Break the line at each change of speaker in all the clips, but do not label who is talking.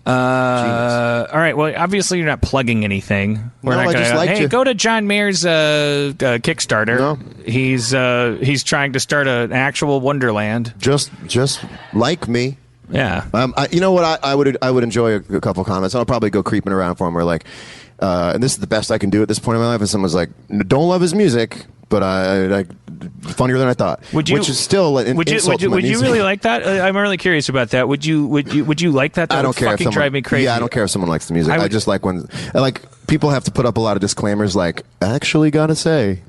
All right. Well, obviously you're not plugging anything. We're not gonna, hey, go to John Mayer's Kickstarter.
No.
He's trying to start an actual Wonderland.
Just like me.
Yeah.
You know what? I would enjoy a couple comments. I'll probably go creeping around for him. Where like, and this is the best I can do at this point in my life. And someone's like, "Don't love his music." But I funnier than I thought. Which is still an insult to my music.
Would you really like that? I'm really curious about that. Would you like that? That
I don't care.
Fucking drive me crazy.
Yeah, I don't care if someone likes the music. I just like when people have to put up a lot of disclaimers. Like, actually, gotta say,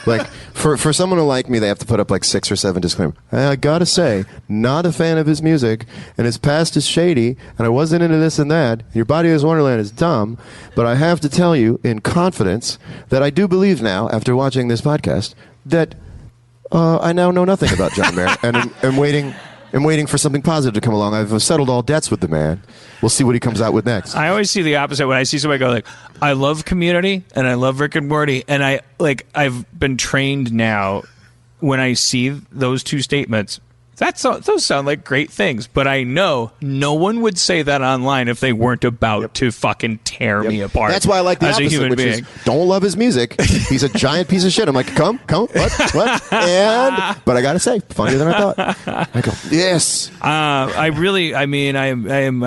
like for someone to like me, they have to put up like 6 or 7 disclaimers. I gotta say, not a fan of his music, and his past is shady, and I wasn't into this and that. Your Body is Wonderland is dumb, but I have to tell you in confidence that I do believe now, after watching this podcast, that I now know nothing about John Mayer, and I'm waiting for something positive to come along. I've settled all debts with the man. We'll see what he comes out with next.
I always see the opposite when I see somebody go like, I love Community and I love Rick and Morty, and I've been trained now when I see those two statements. Those sound like great things, but I know no one would say that online if they weren't about to fucking tear me apart.
That's why I like the
as
opposite,
a human
which
being.
is don't love his music. He's a giant piece of shit. I'm like, come, what? But I gotta say, funnier than I thought. I go, yes.
I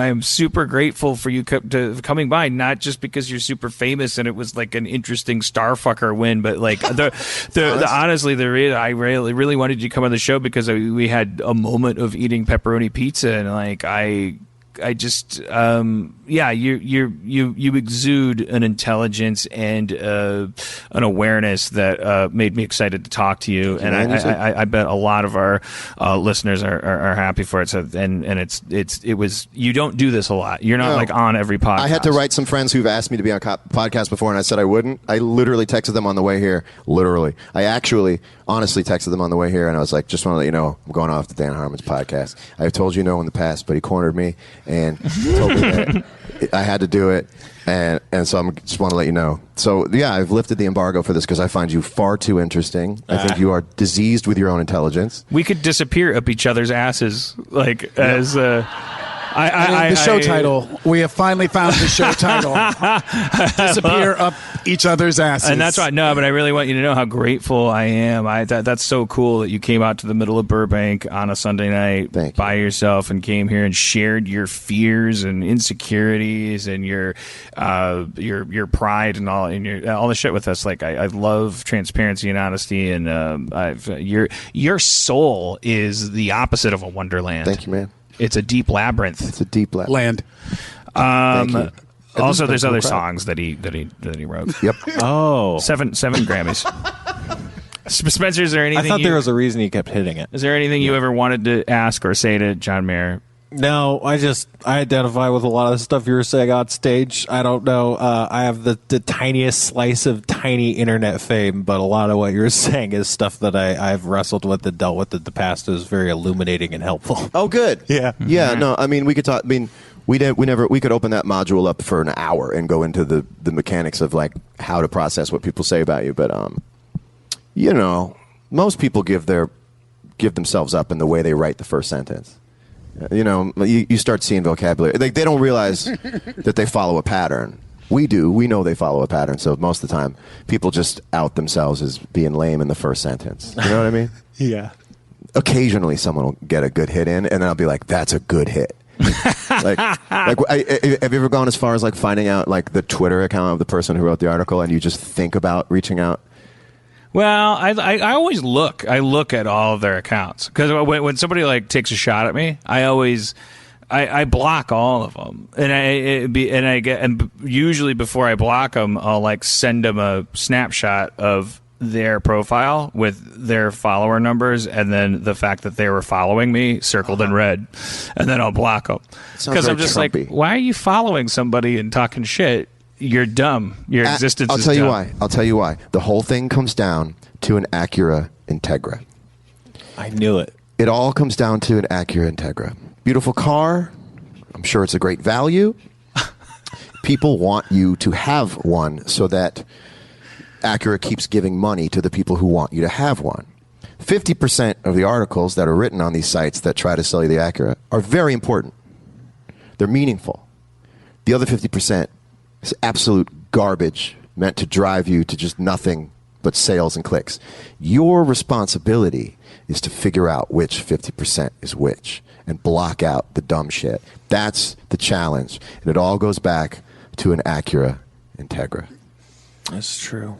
am super grateful for you coming by, not just because you're super famous and it was like an interesting starfucker win, but like honestly, I really wanted you to come on the show because we had a moment of eating pepperoni pizza, and like I just you exude an intelligence and an awareness that made me excited to talk to you, and I bet a lot of our listeners are happy for it. So and it was, you don't do this a lot. You're not like on every podcast.
I had to write some friends who've asked me to be on podcast before, and I said I wouldn't. I literally texted them on the way here. Literally, I actually honestly texted them on the way here, and I was like, just want to let you know I'm going off the Dan Harmon's podcast. I've told you no in the past, but he cornered me and told me that I had to do it, and so I just want to let you know. So yeah, I've lifted the embargo for this because I find you far too interesting. I think you are diseased with your own intelligence.
We could disappear up each other's asses, like as.
The show title. We have finally found the show title. Disappear up each other's asses.
And that's why, no, but I really want you to know how grateful I am. That's so cool that you came out to the middle of Burbank on a Sunday night by yourself and came here and shared your fears and insecurities and your pride and all the shit with us. Like I love transparency and honesty, and your soul is the opposite of a wonderland.
Thank you, man.
It's a deep labyrinth.
It's a deep
land.
Thank you.
Also, there's other songs that he wrote.
Yep.
Oh, seven Grammys. Spencer, is there anything?
I thought there was a reason he kept hitting it.
Is there anything you ever wanted to ask or say to John Mayer?
No, I identify with a lot of the stuff you were saying on stage. I don't know. I have the tiniest slice of tiny internet fame, but a lot of what you're saying is stuff that I've wrestled with and dealt with in the past. Is very illuminating and helpful.
Oh, good.
Yeah.
Yeah. No, I mean, we could talk. I mean, we could open that module up for an hour and go into the mechanics of like how to process what people say about you. But you know, most people give themselves up in the way they write the first sentence. You know, you start seeing vocabulary. They don't realize that they follow a pattern. We do. We know they follow a pattern. So most of the time, people just out themselves as being lame in the first sentence. You know what I mean?
Yeah.
Occasionally, someone will get a good hit in, and then I'll be like, "That's a good hit." Have you ever gone as far as like finding out like the Twitter account of the person who wrote the article, and you just think about reaching out?
Well, I always look. I look at all of their accounts because when somebody like takes a shot at me, I block all of them, and usually before I block them, I'll like send them a snapshot of their profile with their follower numbers and then the fact that they were following me circled in red, and then I'll block them because I'm just
Trumpy.
like, why are you following somebody and talking shit? You're dumb. Your existence is dumb.
I'll tell you why. The whole thing comes down to an Acura Integra.
I knew it.
It all comes down to an Acura Integra. Beautiful car. I'm sure it's a great value. People want you to have one so that Acura keeps giving money to the people who want you to have one. 50% of the articles that are written on these sites that try to sell you the Acura are very important. They're meaningful. The other 50% is absolute garbage meant to drive you to just nothing but sales and clicks. Your responsibility is to figure out which 50% is which and block out the dumb shit. That's the challenge. And it all goes back to an Acura Integra.
That's true.